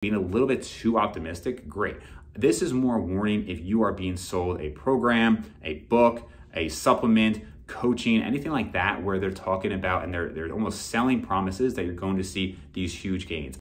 being a little bit too optimistic, great. This is more warning if you are being sold a program, a book, a supplement, coaching, anything like that, where they're talking about and they're almost selling promises that you're going to see these huge gains.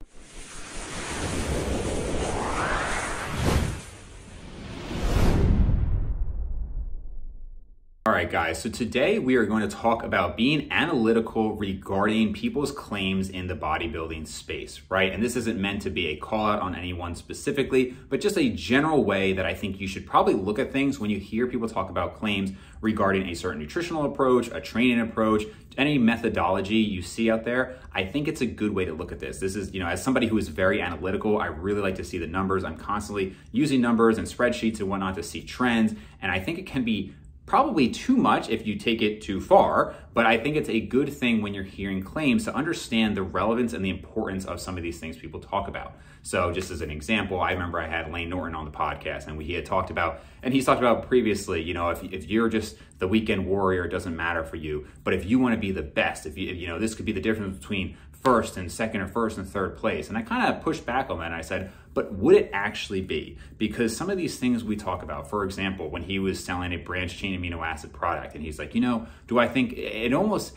All right, guys, so today we are going to talk about being analytical regarding people's claims in the bodybuilding space, right? And this isn't meant to be a call out on anyone specifically, but just a general way that I think you should probably look at things when you hear people talk about claims regarding a certain nutritional approach, a training approach, any methodology you see out there. I think it's a good way to look at this. This is, as somebody who is very analytical, I really like to see the numbers. I'm constantly using numbers and spreadsheets and whatnot to see trends. And I think it can be probably too much if you take it too far, but I think it's a good thing when you're hearing claims to understand the relevance and the importance of some of these things people talk about. So just as an example, I remember I had Lane Norton on the podcast and he had talked about, and he's talked about previously, if you're just the weekend warrior, it doesn't matter for you. But if you want to be the best, if this could be the difference between first and second or first and third place. And I kind of pushed back on that and I said, but would it actually be? Because some of these things we talk about, for example, when he was selling a branched chain amino acid product and he's like, do I think it almost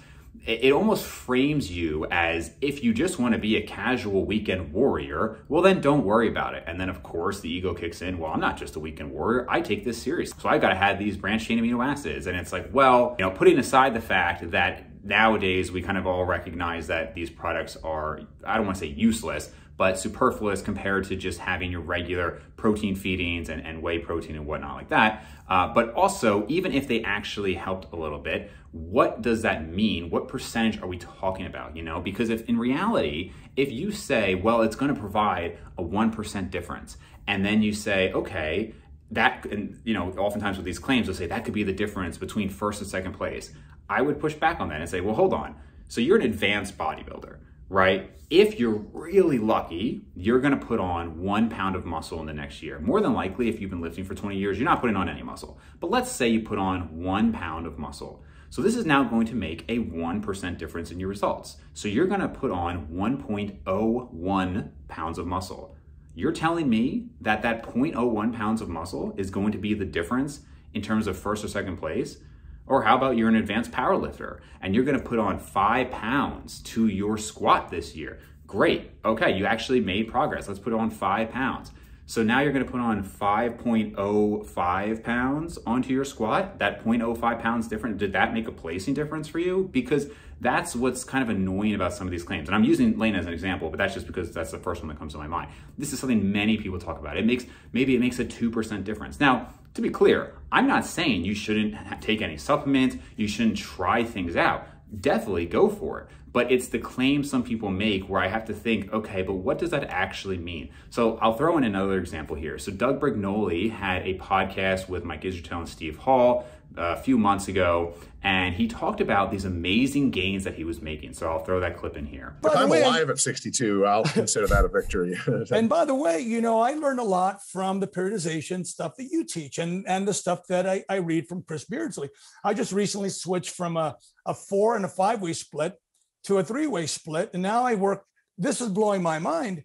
frames you as if you just want to be a casual weekend warrior, well then don't worry about it. And then of course the ego kicks in, well, I'm not just a weekend warrior, I take this seriously. So I've got to have these branched chain amino acids. And it's like, well, putting aside the fact that nowadays we kind of all recognize that these products are, I don't want to say useless, but superfluous compared to just having your regular protein feedings and whey protein and whatnot like that. But also, even if they actually helped a little bit, what does that mean? What percentage are we talking about? Because if in reality, if you say, well, it's going to provide a 1% difference, and then you say, okay, that, and oftentimes with these claims, they'll say that could be the difference between first and second place. I would push back on that and say, well, hold on. So you're an advanced bodybuilder, right? If you're really lucky, you're gonna put on 1 pound of muscle in the next year. More than likely, if you've been lifting for 20 years, you're not putting on any muscle. But let's say you put on 1 pound of muscle. So this is now going to make a 1% difference in your results. So you're gonna put on 1.01 pounds of muscle. You're telling me that 0.01 pounds of muscle is going to be the difference in terms of first or second place? Or how about you're an advanced power lifter and you're gonna put on 5 pounds to your squat this year? Great, okay, you actually made progress. Let's put on 5 pounds. So now you're gonna put on 5.05 pounds onto your squat. That 0.05 pounds different, did that make a placing difference for you? Because that's what's kind of annoying about some of these claims. And I'm using Lane as an example, but that's just because that's the first one that comes to my mind. This is something many people talk about. Maybe it makes a 2% difference. Now, to be clear, I'm not saying you shouldn't take any supplements, you shouldn't try things out. Definitely go for it. But it's the claim some people make where I have to think, okay, but what does that actually mean? So I'll throw in another example here. So Doug Brignoli had a podcast with Mike Israetel and Steve Hall a few months ago, and he talked about these amazing gains that he was making. So I'll throw that clip in here. If I'm alive at 62, I'll consider that a victory. And by the way, I learned a lot from the periodization stuff that you teach and the stuff that I read from Chris Beardsley. I just recently switched from a 4 and a 5-way split to a 3-way split. And now I work, this is blowing my mind.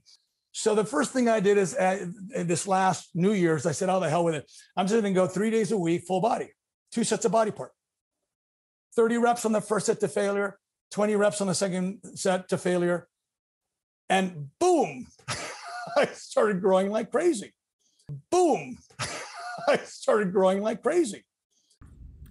So the first thing I did is this last New Year's, I said, oh, the hell with it. I'm just gonna go 3 days a week, full body, 2 sets of body part. 30 reps on the first set to failure, 20 reps on the second set to failure. And boom, I started growing like crazy. Boom, I started growing like crazy.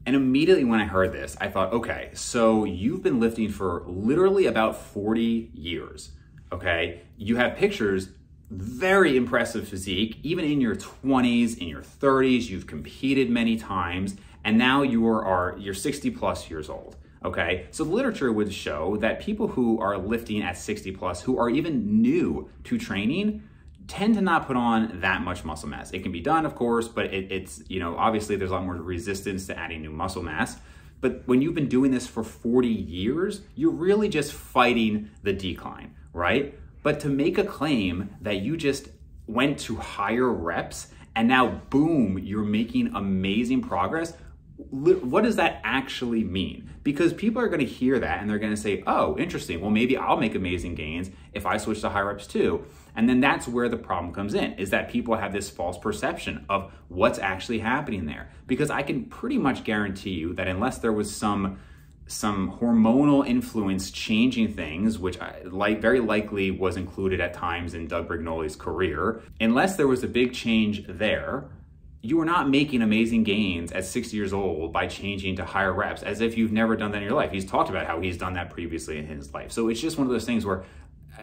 And immediately when I heard this, I thought, okay, so you've been lifting for literally about 40 years, okay? You have pictures, very impressive physique, even in your 20s, in your 30s, you've competed many times, and now you're 60 plus years old, okay? So the literature would show that people who are lifting at 60 plus, who are even new to training, tend to not put on that much muscle mass. It can be done, of course, but it's obviously there's a lot more resistance to adding new muscle mass. But when you've been doing this for 40 years, you're really just fighting the decline, right? But to make a claim that you just went to higher reps and now boom, you're making amazing progress, what does that actually mean? Because people are going to hear that and they're going to say, oh, interesting. Well, maybe I'll make amazing gains if I switch to high reps too. And then that's where the problem comes in, is that people have this false perception of what's actually happening there. Because I can pretty much guarantee you that unless there was some hormonal influence changing things, which very likely was included at times in Doug Brignoli's career, unless there was a big change there, you are not making amazing gains at 60 years old by changing to higher reps, as if you've never done that in your life. He's talked about how he's done that previously in his life. So it's just one of those things where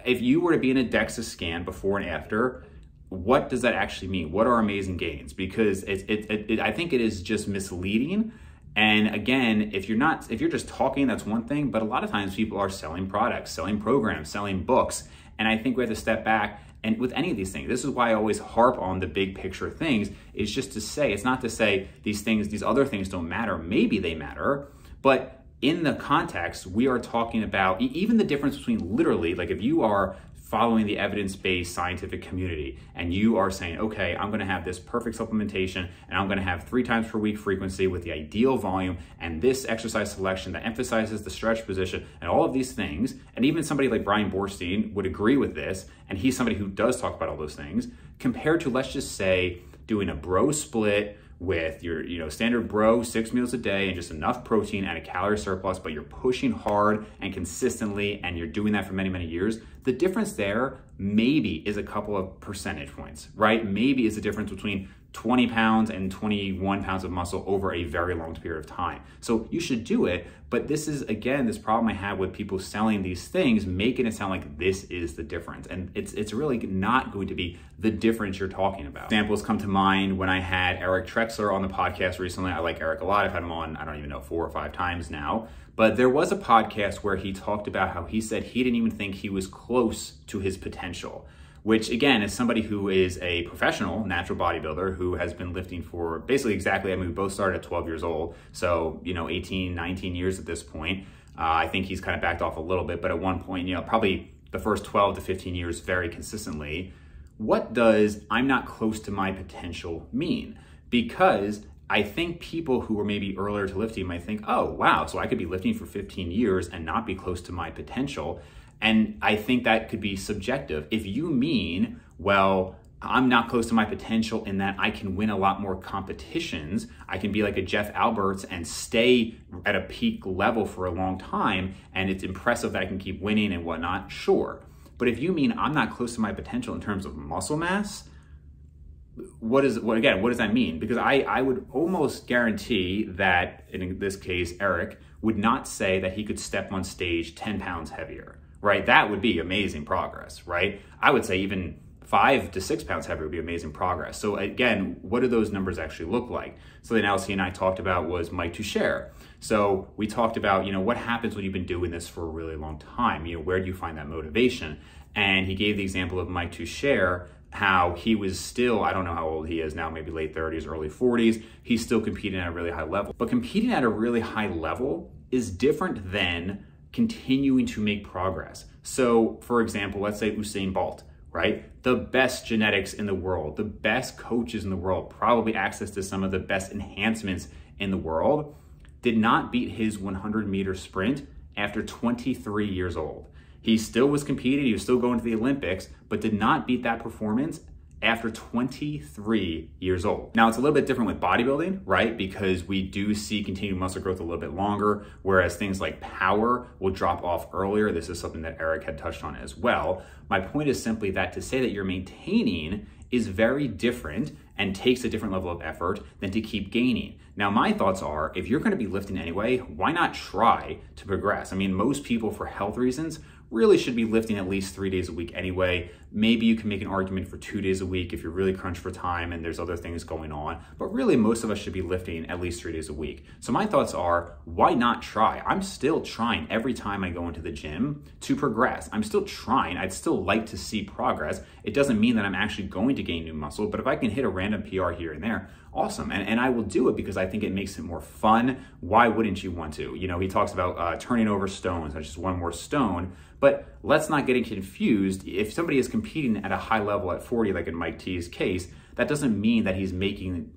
if you were to be in a DEXA scan before and after, what does that actually mean? What are amazing gains? Because I think it is just misleading. And again, if you're just talking, that's one thing, but a lot of times people are selling products, selling programs, selling books. And I think we have to step back. And with any of these things, this is why I always harp on the big picture things, is just to say, it's not to say these other things don't matter. Maybe they matter, but in the context, we are talking about even the difference between literally, like if you are following the evidence-based scientific community and you are saying, okay, I'm gonna have this perfect supplementation and I'm gonna have 3 times per week frequency with the ideal volume and this exercise selection that emphasizes the stretch position and all of these things, and even somebody like Brian Borstein would agree with this, and he's somebody who does talk about all those things, compared to, let's just say, doing a bro split with your standard bro 6 meals a day and just enough protein and a calorie surplus, but you're pushing hard and consistently and you're doing that for many, many years. The difference there maybe is a couple of percentage points, right? Maybe is the difference between 20 pounds and 21 pounds of muscle over a very long period of time. So you should do it, but this is, again, this problem I have with people selling these things, making it sound like this is the difference. And it's really not going to be the difference you're talking about. Examples come to mind when I had Eric Trexler on the podcast recently. I like Eric a lot. I've had him on, I don't even know, 4 or 5 times now. But there was a podcast where he talked about how he said he didn't even think he was close to his potential, which again, is somebody who is a professional natural bodybuilder who has been lifting for basically exactly, I mean, we both started at 12 years old. So, 18, 19 years at this point. I think he's kind of backed off a little bit, but at one point, probably the first 12 to 15 years very consistently. What does I'm not close to my potential mean? Because I think people who were maybe earlier to lifting might think, oh, wow, so I could be lifting for 15 years and not be close to my potential. And I think that could be subjective. If you mean, well, I'm not close to my potential in that I can win a lot more competitions, I can be like a Jeff Alberts and stay at a peak level for a long time, and it's impressive that I can keep winning and whatnot, sure. But if you mean I'm not close to my potential in terms of muscle mass, what does that mean? Because I would almost guarantee that, in this case, Eric would not say that he could step on stage 10 pounds heavier, right? That would be amazing progress, right? I would say even 5 to 6 pounds heavier would be amazing progress. So again, what do those numbers actually look like? So the analysis and I talked about was Mike Toucher. So we talked about, what happens when you've been doing this for a really long time? Where do you find that motivation? And he gave the example of Mike Toucher, how he was still, I don't know how old he is now, maybe late 30s, early 40s. He's still competing at a really high level. But competing at a really high level is different than continuing to make progress. So for example, let's say Usain Bolt, right? The best genetics in the world, the best coaches in the world, probably access to some of the best enhancements in the world, did not beat his 100-meter sprint after 23 years old. He still was competing, he was still going to the Olympics, but did not beat that performance after 23 years old. Now, it's a little bit different with bodybuilding, right? Because we do see continued muscle growth a little bit longer, whereas things like power will drop off earlier. This is something that Eric had touched on as well. My point is simply that to say that you're maintaining is very different and takes a different level of effort than to keep gaining. Now, my thoughts are, if you're gonna be lifting anyway, why not try to progress? I mean, most people, for health reasons, really should be lifting at least 3 days a week anyway. Maybe you can make an argument for 2 days a week if you're really crunched for time and there's other things going on, but really most of us should be lifting at least 3 days a week. So my thoughts are, why not try? I'm still trying every time I go into the gym to progress. I'm still trying. I'd still like to see progress. It doesn't mean that I'm actually going to gain new muscle, but if I can hit a random PR here and there, awesome. And I will do it because I think it makes it more fun. Why wouldn't you want to? He talks about turning over stones. That's just one more stone. But let's not get confused. If somebody is competing at a high level at 40, like in Mike T's case, that doesn't mean that he's making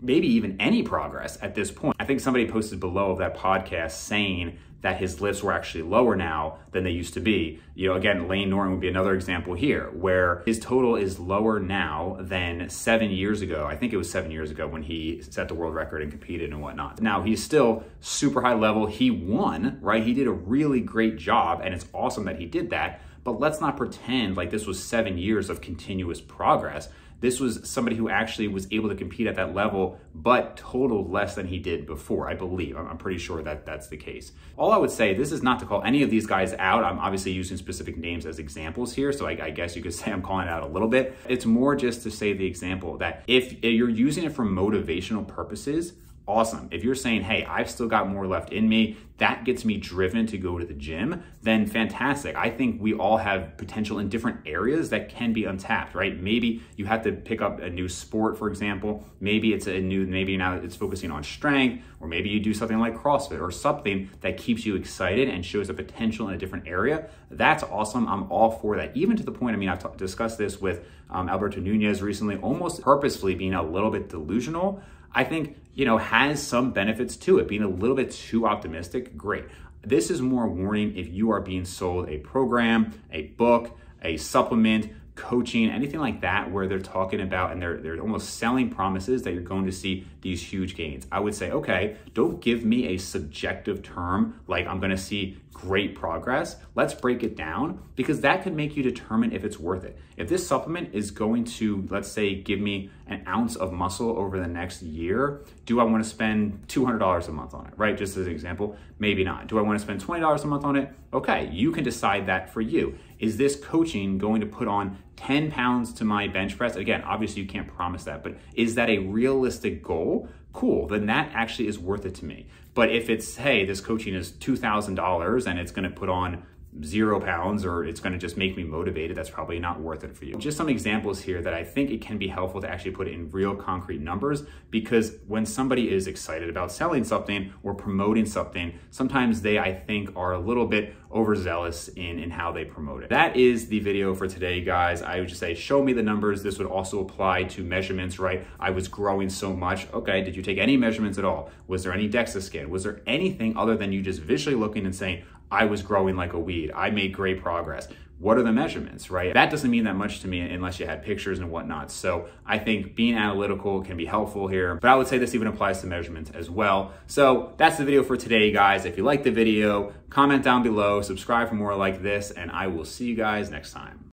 maybe even any progress at this point. I think somebody posted below of that podcast saying that his lifts were actually lower now than they used to be. You know, again, Lane Norton would be another example here, where his total is lower now than 7 years ago. I think it was 7 years ago when he set the world record and competed and whatnot. Now, he's still super high level. He won, right? He did a really great job, and it's awesome that he did that. But let's not pretend like this was 7 years of continuous progress. This was somebody who actually was able to compete at that level, but totaled less than he did before, I believe. I'm pretty sure that that's the case. All I would say, this is not to call any of these guys out. I'm obviously using specific names as examples here, so I guess you could say I'm calling it out a little bit. It's more just to say the example that if you're using it for motivational purposes, awesome. If you're saying, hey, I've still got more left in me, that gets me driven to go to the gym, then fantastic. I think we all have potential in different areas that can be untapped, right? Maybe you have to pick up a new sport, for example. Maybe maybe now it's focusing on strength, or maybe you do something like CrossFit or something that keeps you excited and shows a potential in a different area. That's awesome. I'm all for that. Even to the point, I mean, I've discussed this with Alberto Nunez recently, almost purposefully being a little bit delusional. I think, you know, has some benefits to it. Being a little bit too optimistic, great. This is more warning if you are being sold a program, a book, a supplement, coaching, anything like that, where they're talking about and they're almost selling promises that you're going to see these huge gains. I would say, okay, don't give me a subjective term like I'm going to see great progress. Let's break it down, because that could make you determine if it's worth it. If this supplement is going to, let's say, give me an ounce of muscle over the next year, do I want to spend $200 a month on it, right? Just as an example, maybe not. Do I want to spend $20 a month on it? Okay, you can decide that for you. Is this coaching going to put on 10 pounds to my bench press? Again, obviously you can't promise that, but is that a realistic goal? Cool, then that actually is worth it to me. But if it's, hey, this coaching is $2,000 and it's gonna put on 0 pounds, or it's gonna just make me motivated, that's probably not worth it for you. Just some examples here that I think it can be helpful to actually put it in real concrete numbers, because when somebody is excited about selling something or promoting something, sometimes they, I think, are a little bit overzealous in how they promote it. That is the video for today, guys. I would just say, show me the numbers. This would also apply to measurements, right? I was growing so much. Okay, did you take any measurements at all? Was there any DEXA scan? Was there anything other than you just visually looking and saying, I was growing like a weed, I made great progress? What are the measurements, right? That doesn't mean that much to me unless you had pictures and whatnot. So I think being analytical can be helpful here, but I would say this even applies to measurements as well. So that's the video for today, guys. If you liked the video, comment down below, subscribe for more like this, and I will see you guys next time.